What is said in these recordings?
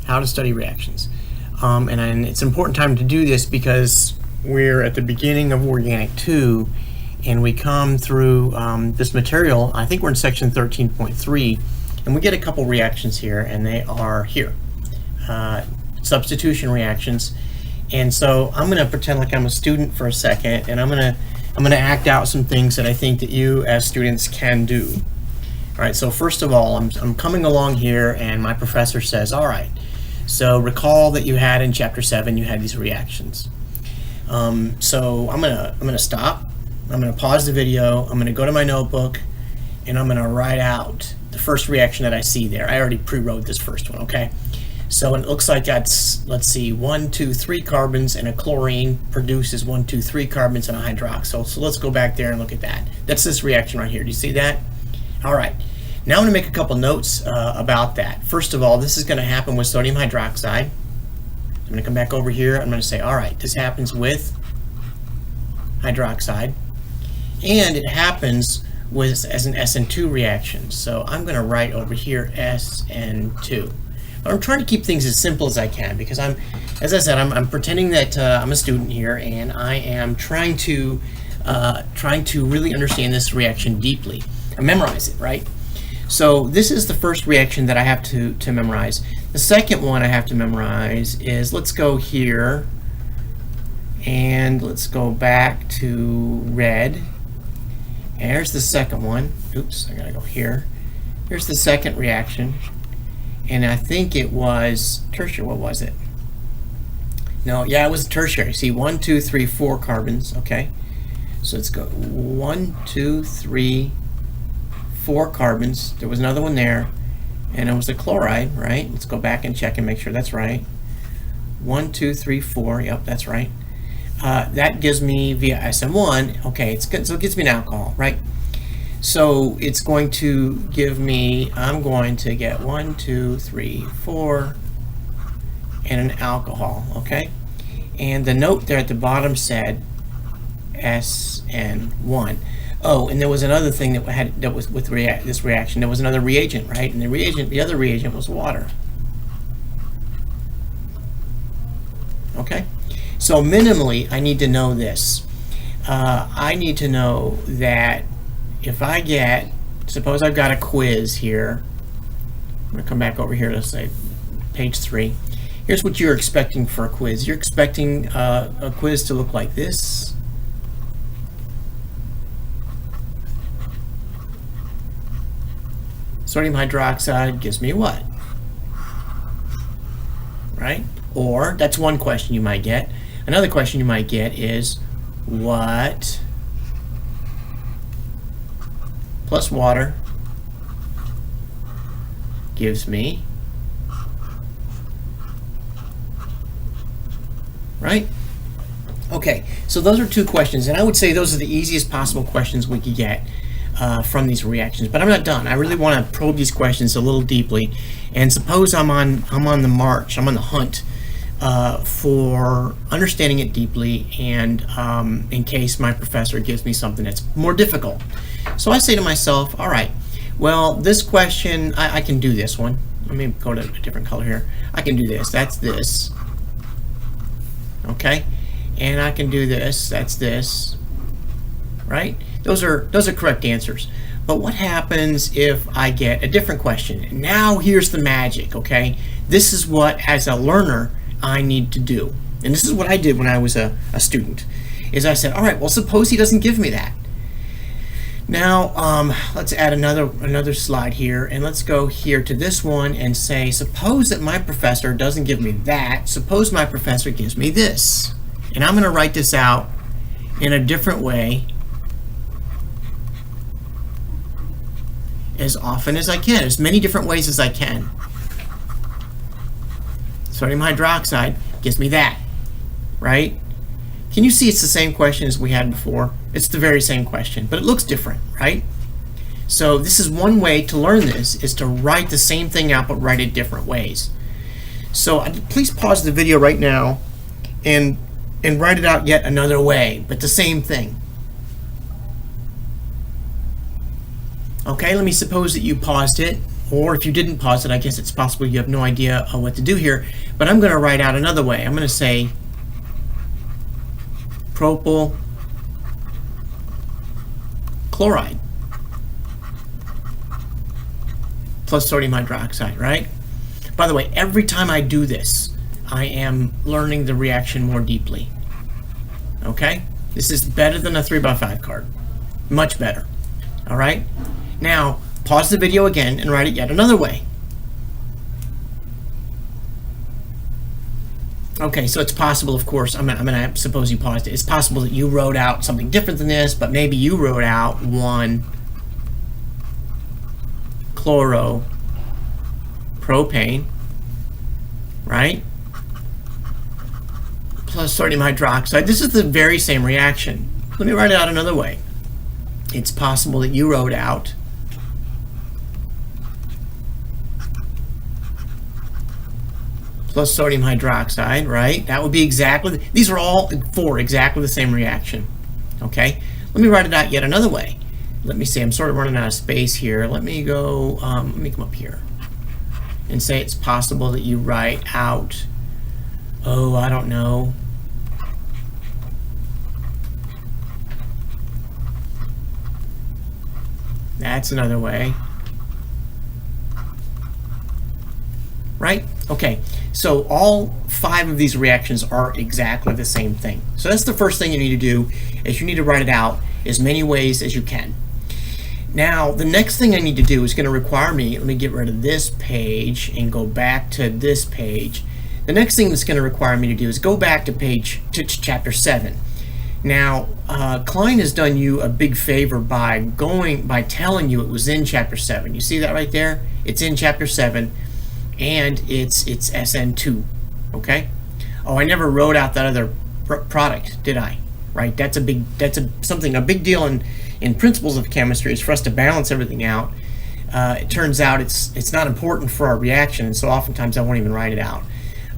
how to study reactions. And it's an important time to do this because we're at the beginning of Organic 2 and we come through this material. I think we're in section 13.3 and we get a couple reactions here, and they are here. Substitution reactions. And so I'm going to pretend like I'm a student for a second, and I'm going to act out some things that I think that you as students can do. All right, so first of all, I'm coming along here and my professor says, all right, so recall that you had in chapter 7, you had these reactions. So I'm gonna stop, I'm gonna pause the video, I'm gonna go to my notebook, and I'm gonna write out the first reaction that I see there. I already pre-wrote this first one, okay? So it looks like that's, let's see, 1, 2, 3 carbons, and a chlorine produces 1, 2, 3 carbons and a hydroxyl. So let's go back there and look at that. That's this reaction right here. Do you see that? All right. Now I'm going to make a couple notes about that. First of all, this is going to happen with sodium hydroxide. I'm going to come back over here. I'm going to say, all right, this happens with hydroxide. And it happens with as an SN2 reaction. So I'm going to write over here SN2. I'm trying to keep things as simple as I can because as I said, I'm pretending that I'm a student here, and I am trying to really understand this reaction deeply and memorize it, right? So this is the first reaction that I have to memorize. The second one I have to memorize is, let's go here and let's go back to red. And here's the second one. Oops, I gotta go here. Here's the second reaction. And I think it was tertiary. What was it? No, yeah, it was tertiary. See, 1, 2, 3, 4 carbons. Okay, so let's go 1, 2, 3, 4 carbons. There was another one there, and it was a chloride, right? Let's go back and check and make sure that's right. 1, 2, 3, 4. Yep, that's right. That gives me via SN1. Okay, it's good. So it gives me an alcohol, right? So it's going to give me, I'm going to get 1, 2, 3, 4, and an alcohol, okay? And the note there at the bottom said SN1. Oh, and there was another thing that was with this reaction. There was another reagent, right? And the other reagent was water. Okay? So minimally, I need to know this. I need to know that if I get, suppose I've got a quiz here. I'm going to come back over here to say page 3. Here's what you're expecting for a quiz. You're expecting a quiz to look like this. Sodium hydroxide gives me what? Right? Or, that's one question you might get. Another question you might get is, what plus water gives me, right? Okay, so those are 2 questions, and I would say those are the easiest possible questions we could get from these reactions. But I'm not done. I really want to probe these questions a little deeply. And suppose I'm on the march, I'm on the hunt for understanding it deeply, and in case my professor gives me something that's more difficult. So I say to myself, all right, well, this question, I can do this one. Let me go to a different color here. I can do this. That's this. Okay? And I can do this. That's this. Right? Those are correct answers. But what happens if I get a different question? Now here's the magic, okay? This is what, as a learner, I need to do. And this is what I did when I was a student, is I said, all right, well, suppose he doesn't give me that. Now, let's add another slide here, and let's go here to this one and say, suppose that my professor doesn't give me that. Suppose my professor gives me this. And I'm going to write this out in a different way as often as I can, as many different ways as I can. Sodium hydroxide gives me that, right? Can you see it's the same question as we had before? It's the very same question, but it looks different, right? So this is one way to learn this, is to write the same thing out but write it different ways. So please pause the video right now and write it out yet another way, but the same thing. Okay, let me suppose that you paused it Or if you didn't pause it, I guess it's possible you have no idea what to do here. But I'm going to write out another way. I'm going to say propyl chloride plus sodium hydroxide, right? By the way, every time I do this, I am learning the reaction more deeply. Okay? This is better than a 3x5 card. Much better. All right? Now, pause the video again and write it yet another way. Okay, so it's possible, of course, I'm gonna suppose you paused it. It's possible that you wrote out something different than this, but maybe you wrote out 1-chloropropane, right? Plus sodium hydroxide. This is the very same reaction. Let me write it out another way. It's possible that you wrote out plus sodium hydroxide, right? That would be exactly, these are all for exactly the same reaction, okay? Let me write it out yet another way. Let me see, I'm sort of running out of space here. Let me go, let me come up here and say it's possible that you write out, oh, I don't know, that's another way. Right? Okay, so all 5 of these reactions are exactly the same thing. So that's the first thing you need to do, is you need to write it out as many ways as you can. Now, the next thing I need to do is going to require me, let me get rid of this page and go back to this page. The next thing that's going to require me to do is go back to chapter 7. Now, Klein has done you a big favor by telling you it was in chapter 7. You see that right there? It's in chapter 7. And it's SN2, okay? Oh, I never wrote out that other product, did I? Right? That's a big deal in principles of chemistry, is for us to balance everything out. It turns out it's not important for our reaction, and so oftentimes I won't even write it out.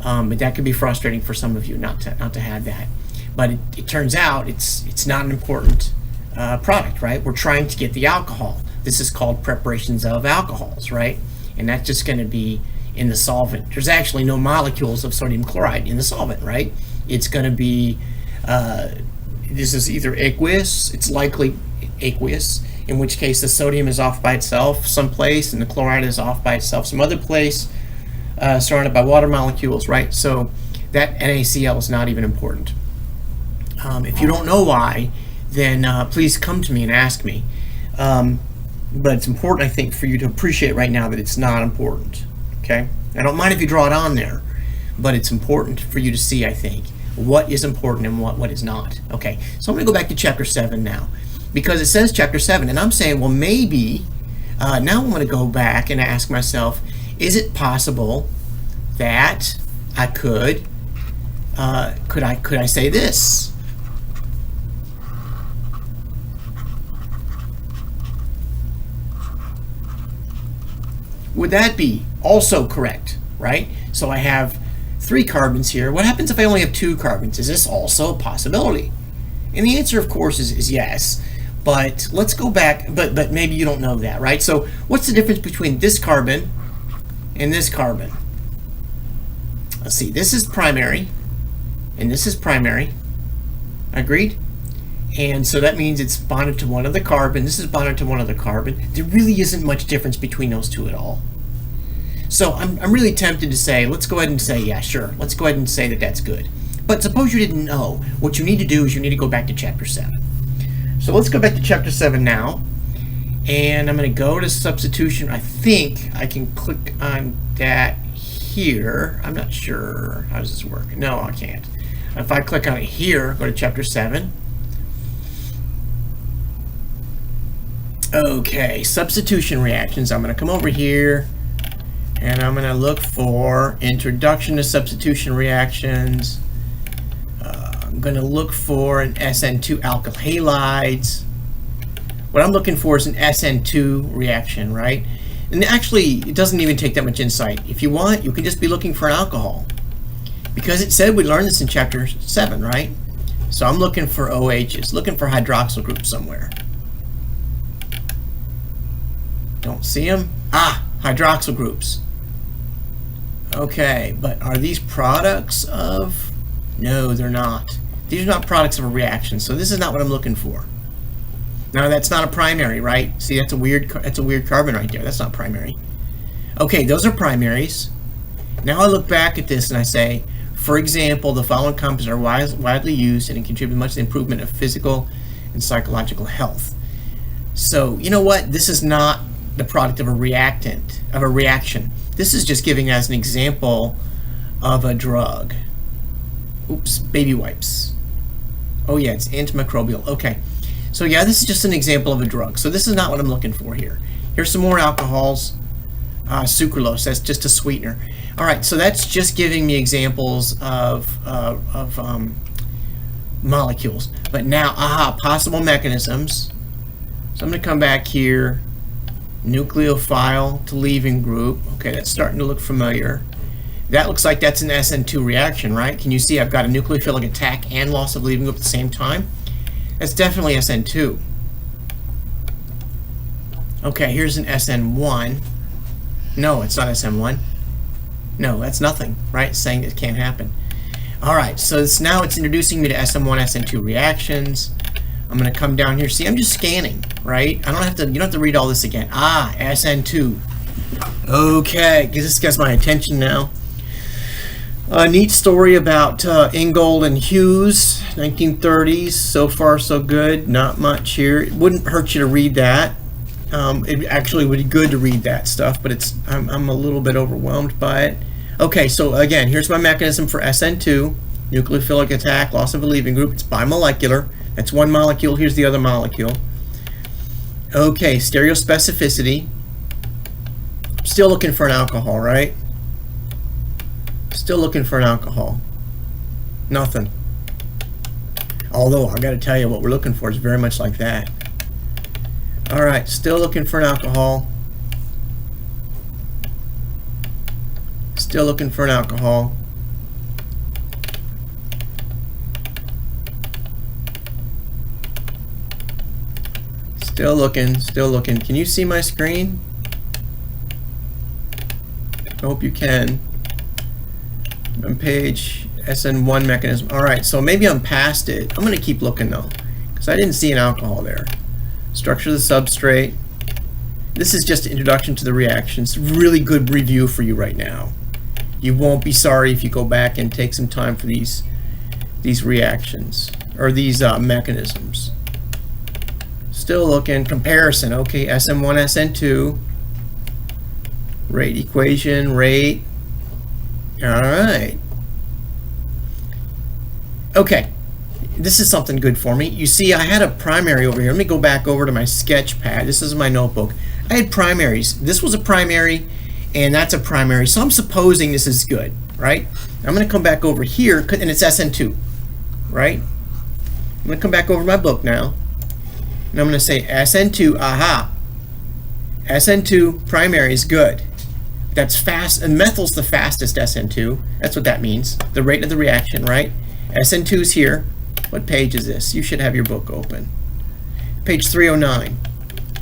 But that could be frustrating for some of you not to have that. But it turns out it's not an important product, right? We're trying to get the alcohol. This is called preparations of alcohols, right? And that's just going to be in the solvent. There's actually no molecules of sodium chloride in the solvent, right? It's going to be, this is either aqueous, it's likely aqueous, in which case the sodium is off by itself someplace and the chloride is off by itself some other place, surrounded by water molecules, right? So that NaCl is not even important. If you don't know why, then please come to me and ask me. But it's important, I think, for you to appreciate right now that it's not important, okay? I don't mind if you draw it on there, but it's important for you to see, I think, what is important and what is not. Okay, so I'm going to go back to chapter 7 now, because it says chapter 7, and I'm saying, well, maybe, now I'm going to go back and ask myself, is it possible that I could I say this? Would that be also correct, right? So I have 3 carbons here. What happens if I only have 2 carbons? Is this also a possibility? And the answer, of course, is yes. But let's go back, but maybe you don't know that, right? So what's the difference between this carbon and this carbon? Let's see, this is primary, and this is primary. Agreed? And so that means it's bonded to one of the carbon. This is bonded to one other carbon. There really isn't much difference between those 2 at all. So I'm really tempted to say, let's go ahead and say, yeah, sure. Let's go ahead and say that that's good. But suppose you didn't know. What you need to do is you need to go back to chapter 7. So let's go back to chapter 7 now. And I'm going to go to substitution. I think I can click on that here. I'm not sure. How does this work? No, I can't. If I click on it here, go to chapter 7. Okay, substitution reactions. I'm going to come over here and I'm going to look for introduction to substitution reactions. I'm going to look for an SN2 alkyl halides. What I'm looking for is an SN2 reaction, right? And actually, it doesn't even take that much insight. If you want, you can just be looking for an alcohol. Because it said we learned this in chapter 7, right? So I'm looking for OHs, looking for hydroxyl groups somewhere. Don't see them. Ah, hydroxyl groups. Okay, but are these products of? No, they're not. These are not products of a reaction, so this is not what I'm looking for. Now that's not a primary, right? See, that's a weird carbon right there. That's not primary. Okay, those are primaries. Now I look back at this and I say, for example, the following compounds are widely used and contribute much to the improvement of physical and psychological health. So, you know what? This is not the product of a reactant, of a reaction. This is just giving as an example of a drug. Oops, baby wipes. Oh yeah, it's antimicrobial. Okay. So yeah, this is just an example of a drug. So this is not what I'm looking for here. Here's some more alcohols. Sucralose, that's just a sweetener. All right, so that's just giving me examples of molecules. But now, possible mechanisms. So I'm going to come back here, nucleophile to leaving group. Okay, that's starting to look familiar. That looks like that's an SN2 reaction, right? Can you see I've got a nucleophilic attack and loss of leaving group at the same time? That's definitely SN2. Okay, here's an SN1. No, it's not SN1. No, that's nothing, right? It's saying it can't happen. All right, so now it's introducing me to SN1, SN2 reactions. I'm going to come down here. See, I'm just scanning, right? I don't have to. You don't have to read all this again. SN2. Okay, because this gets my attention now. A neat story about Ingold and Hughes, 1930s. So far, so good. Not much here. It wouldn't hurt you to read that. It actually would be good to read that stuff, but I'm a little bit overwhelmed by it. Okay, so again, here's my mechanism for SN2, nucleophilic attack, loss of a leaving group. It's bimolecular. That's one molecule. Here's the other molecule. Okay, stereospecificity. Still looking for an alcohol, right? Still looking for an alcohol. Nothing. Although, I got to tell you, what we're looking for is very much like that. All right, still looking for an alcohol. Still looking for an alcohol. Still looking, still looking. Can you see my screen? I hope you can. On page SN1 mechanism. All right, so maybe I'm past it. I'm going to keep looking though, because I didn't see an alcohol there. Structure of the substrate. This is just an introduction to the reactions. Really good review for you right now. You won't be sorry if you go back and take some time for these reactions or these mechanisms. Still looking. Comparison. Okay, SN1, SN2. Rate equation, rate. All right. Okay. This is something good for me. You see, I had a primary over here. Let me go back over to my sketch pad. This is my notebook. I had primaries. This was a primary, and that's a primary. So I'm supposing this is good, right? I'm going to come back over here, and it's SN2, right? I'm going to come back over my book now, and I'm going to say SN2, SN2 primary is good. That's fast, and methyl's the fastest SN2. That's what that means. The rate of the reaction, right? SN2 is here. What page is this? You should have your book open. Page 309.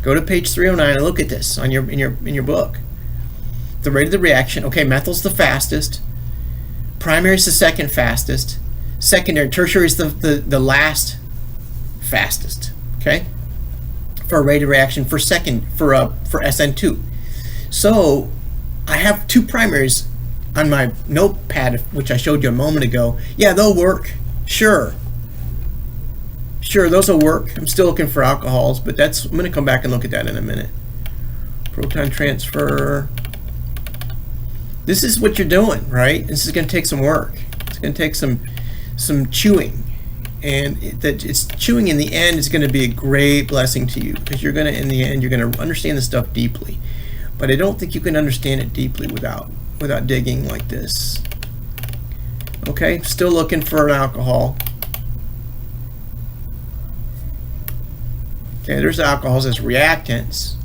Go to page 309 and look at this on in your book. The rate of the reaction. Okay, methyl's the fastest. Primary is the second fastest. Secondary, tertiary is the last fastest. Okay, for a rate of reaction for SN2. So I have two primaries on my notepad, which I showed you a moment ago. Yeah, they'll work. Sure, those will work. I'm still looking for alcohols, but I'm going to come back and look at that in a minute. Proton transfer. This is what you're doing, right? This is going to take some work. It's going to take some chewing, and it's chewing in the end is going to be a great blessing to you, because you're going to, in the end, you're going to understand this stuff deeply. But I don't think you can understand it deeply without digging like this. Okay, still looking for an alcohol. Okay, there's alcohols as reactants,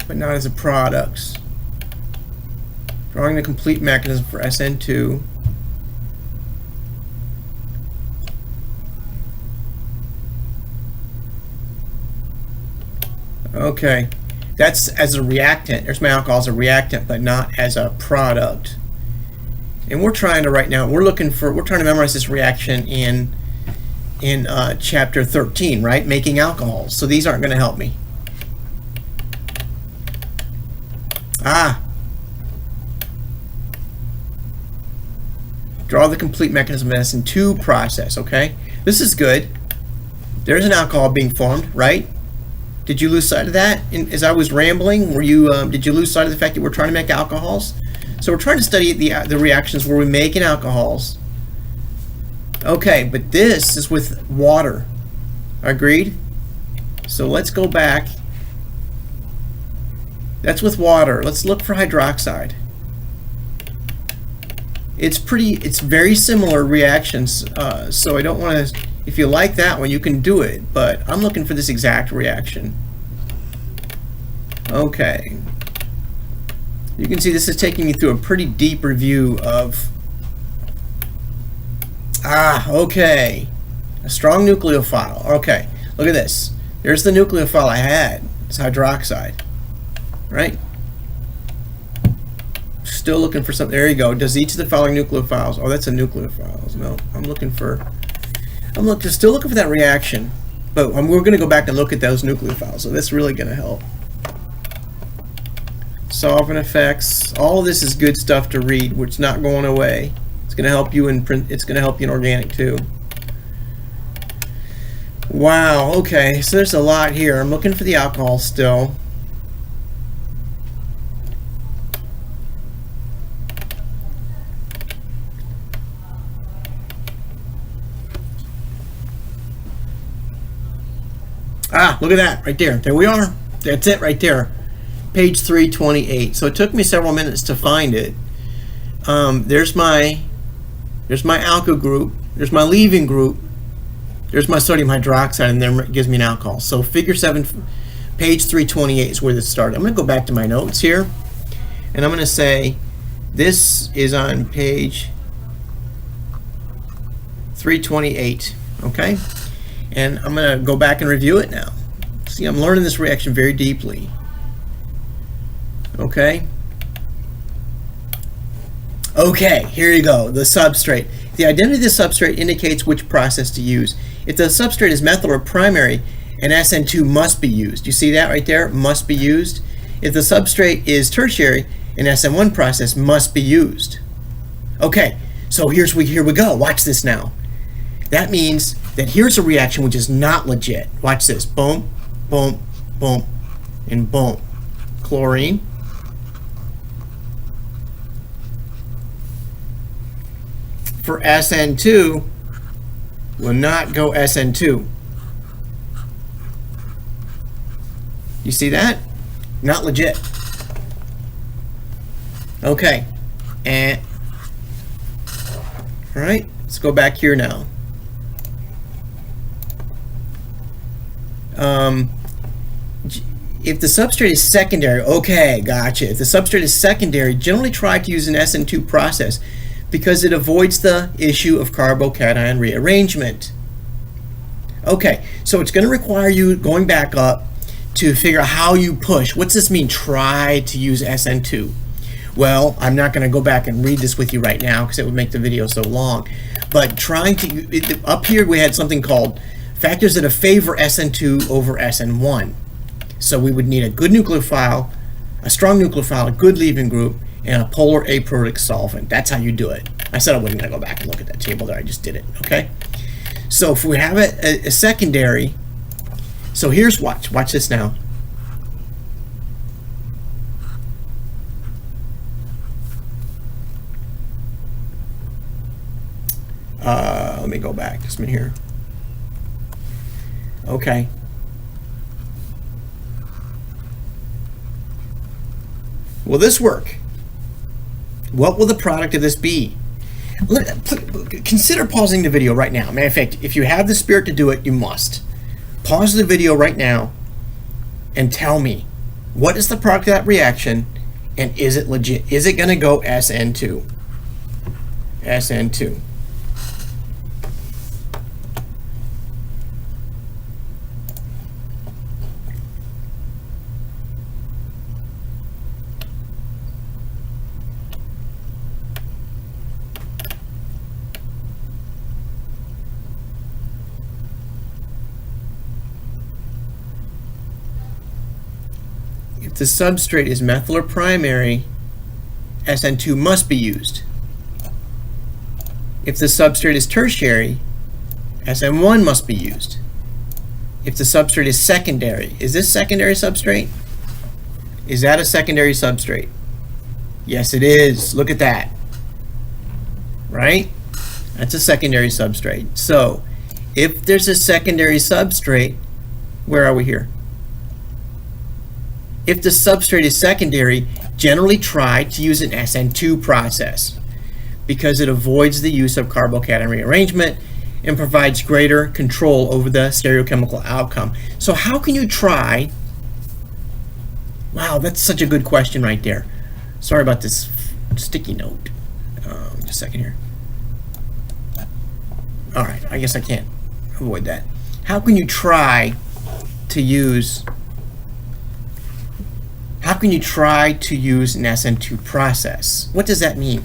but not as a products. Drawing the complete mechanism for SN2. Okay, That's as a reactant. There's my alcohol as a reactant, but not as a product. And we're trying to right now, we're trying to memorize this reaction in chapter 13, right? Making alcohols. So these aren't going to help me. Draw the complete mechanism of SN2 process, okay? This is good. There's an alcohol being formed, right? Did you lose sight of that as I was rambling? Did you lose sight of the fact that we're trying to make alcohols? So we're trying to study the reactions where we're making alcohols. Okay, but this is with water. Agreed? So let's go back. That's with water. Let's look for hydroxide. It's very similar reactions, so I don't want to, if you like that one, you can do it, but I'm looking for this exact reaction. Okay. You can see this is taking me through a pretty deep review of, okay. A strong nucleophile. Okay, look at this. There's the nucleophile I had. It's hydroxide, right? Still looking for something. There you go. Does each of the following nucleophiles? Oh, that's a nucleophile. No, still looking for that reaction. But we're going to go back and look at those nucleophiles. So that's really going to help. Solvent effects. All of this is good stuff to read, which is not going away. It's going to help you in print. It's going to help you in organic too. Wow. Okay. So there's a lot here. I'm looking for the alcohol still. Look at that right there. There we are. That's it right there. Page 328. So it took me several minutes to find it. There's my alkyl group. There's my leaving group. There's my sodium hydroxide, and then it gives me an alcohol. So figure 7, page 328 is where this started. I'm going to go back to my notes here, and I'm going to say this is on page 328. Okay? And I'm going to go back and review it now. See, I'm learning this reaction very deeply. Okay? Okay, here you go. The substrate. The identity of the substrate indicates which process to use. If the substrate is methyl or primary, an SN2 must be used. You see that right there? Must be used. If the substrate is tertiary, an SN1 process must be used. Okay, so here we go. Watch this now. That means that here's a reaction which is not legit. Watch this. Boom, boom, boom, and boom. Chlorine. For SN2 will not go SN2. You see that? Not legit. Okay. And all right, let's go back here now. If the substrate is secondary, okay, gotcha. If the substrate is secondary, generally try to use an SN2 process because it avoids the issue of carbocation rearrangement. Okay, so it's going to require you going back up to figure out how you push. What's this mean, try to use SN2? Well, I'm not going to go back and read this with you right now because it would make the video so long. But trying to, up here we had something called factors that favor SN2 over SN1. So we would need a good nucleophile, a strong nucleophile, a good leaving group, and a polar aprotic solvent. That's how you do it. I said I wasn't going to go back and look at that table there. I just did it, okay? So if we have a secondary, so here's watch this now. Let me go back just a minute here. Okay. Will this work? What will the product of this be? Consider pausing the video right now. Matter of fact, if you have the spirit to do it, you must. Pause the video right now and tell me, what is the product of that reaction and is it legit? Is it going to go SN2? SN2. the substrate is methyl or primary, SN2 must be used. If the substrate is tertiary, SN1 must be used. If the substrate is secondary, is this secondary substrate? Is that a secondary substrate? Yes, it is. Look at that. Right? That's a secondary substrate. So, if there's a secondary substrate, where are we here? If the substrate is secondary, generally try to use an SN2 process because it avoids the use of carbocation rearrangement and provides greater control over the stereochemical outcome. So how can you try? Wow, that's such a good question right there. Sorry about this sticky note. Just a second here. All right, I guess I can't avoid that. How can you try to use an SN2 process? What does that mean?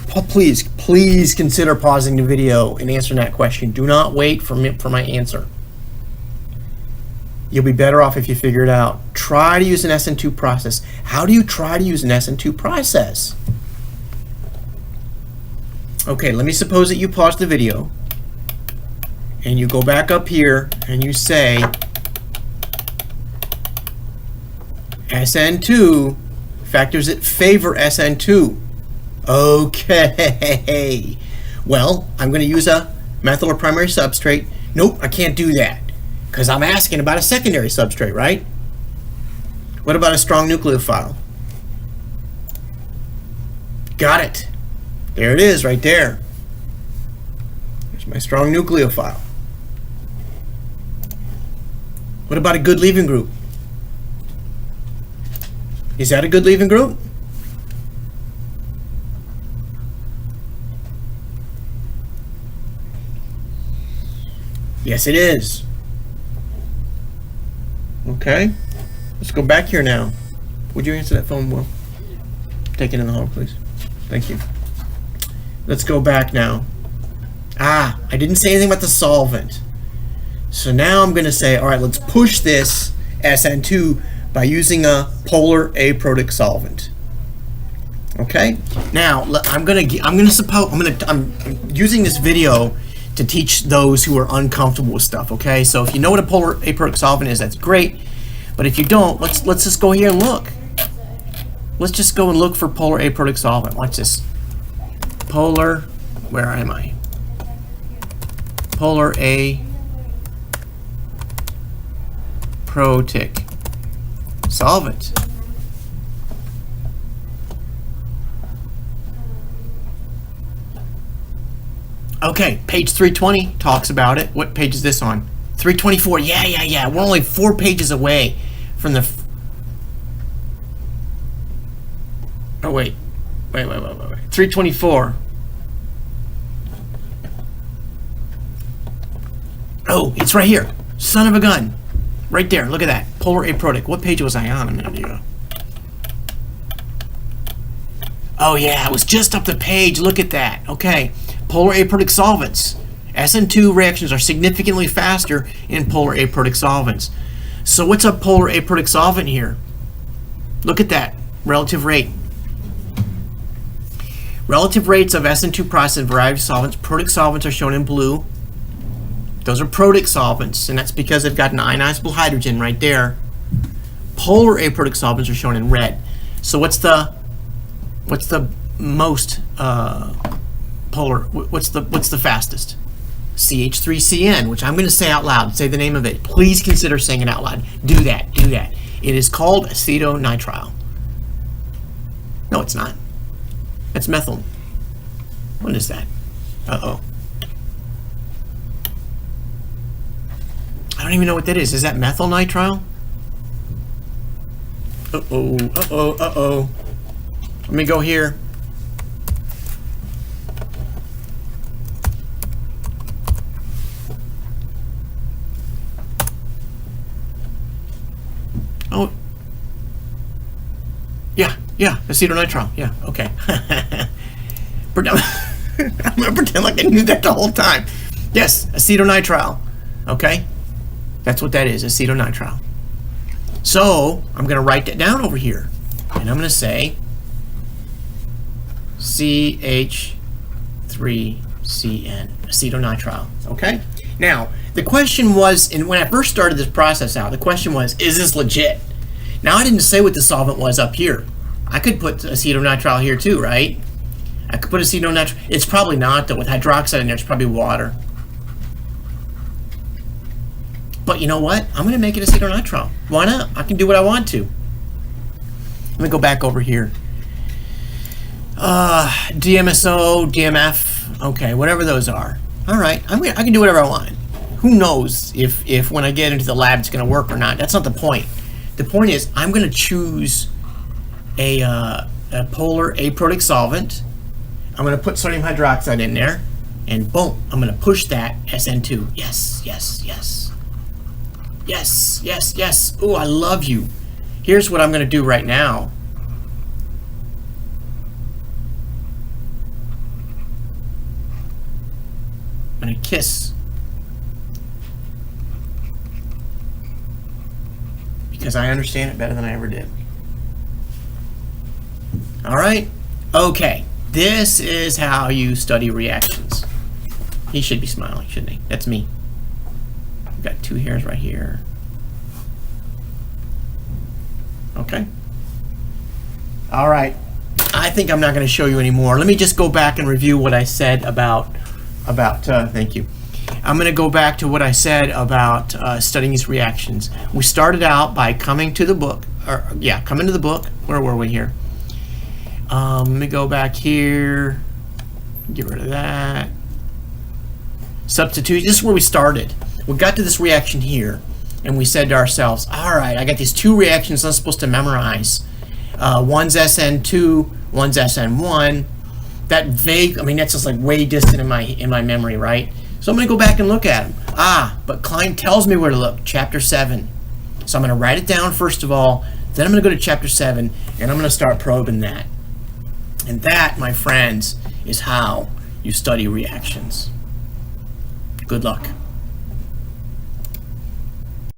Please consider pausing the video and answering that question. Do not wait for my answer. You'll be better off if you figure it out. Try to use an SN2 process. How do you try to use an SN2 process? Okay, let me suppose that you pause the video and you go back up here and you say SN2 factors that favor SN2. Okay. Well, I'm going to use a methyl or primary substrate. Nope, I can't do that because I'm asking about a secondary substrate, right? What about a strong nucleophile? Got it. There it is right there. There's my strong nucleophile. What about a good leaving group? Is that a good leaving group? Yes, it is. Okay. Let's go back here now. Would you answer that phone, Will? Take it in the hall, please. Thank you. Let's go back now. I didn't say anything about the solvent. So now I'm going to say, all right, let's push this SN2 by using a polar aprotic solvent. Okay? Now, I'm using this video to teach those who are uncomfortable with stuff, okay? So if you know what a polar aprotic solvent is, that's great. But if you don't, let's just go here and look. Let's just go and look for polar aprotic solvent. Watch this. Polar, where am I? Polar aprotic solvent. Okay, page 320 talks about it. What page is this on? 324. Yeah. We're only 4 pages away from the... Oh, wait. 324. Oh, it's right here. Son of a gun. Right there. Look at that. Polar aprotic. What page was I on a minute ago? Oh, yeah. I was just up the page. Look at that. Okay. Polar aprotic solvents. SN2 reactions are significantly faster in polar aprotic solvents. So what's a polar aprotic solvent here? Look at that. Relative rate. Relative rates of SN2 process in variety of solvents. Protic solvents are shown in blue. Those are protic solvents, and that's because they've got an ionizable hydrogen right there. Polar aprotic solvents are shown in red. So what's the most polar? What's the fastest? CH3CN, which I'm going to say out loud. Say the name of it. Please consider saying it out loud. Do that. It is called acetonitrile. No, it's not. It's methyl. What is that? Uh-oh. I don't even know what that is. Is that methyl nitrile? Uh-oh. Let me go here. Oh. Yeah, acetonitrile. Yeah, okay. I'm going to pretend like I knew that the whole time. Yes, acetonitrile. Okay? That's what that is, acetonitrile. So I'm going to write that down over here. And I'm going to say CH3CN, acetonitrile. Okay? Now, the question was, and when I first started this process out, the question was, is this legit? Now, I didn't say what the solvent was up here. I could put acetonitrile here too, right? I could put acetonitrile. It's probably not, though. With hydroxide in there, it's probably water. But you know what? I'm going to make it acetonitrile. Why not? I can do what I want to. Let me go back over here. DMSO, DMF, okay, whatever those are. All right, I can do whatever I want. Who knows if when I get into the lab it's going to work or not? That's not the point. The point is I'm going to choose a polar aprotic solvent. I'm going to put sodium hydroxide in there, and boom, I'm going to push that SN2. Yes, yes, yes. Yes, yes, yes. Oh, I love you. Here's what I'm going to do right now. I'm going to kiss. Because I understand it better than I ever did. All right? Okay. This is how you study reactions. He should be smiling, shouldn't he? That's me. I've got two hairs right here. Okay. All right. I think I'm not going to show you anymore. Let me just go back and review what I said about thank you. I'm going to go back to what I said about studying these reactions. We started out by coming to the book, coming to the book. Where were we here? Let me go back here. Get rid of that. Substitute. This is where we started. We got to this reaction here, and we said to ourselves, all right, I got these two reactions I'm supposed to memorize. One's SN2, one's SN1. That vague, I mean, that's just like way distant in my memory, right? So I'm going to go back and look at them. But Klein tells me where to look, chapter 7. So I'm going to write it down first of all, then I'm going to go to chapter 7, and I'm going to start probing that. And that, my friends, is how you study reactions. Good luck.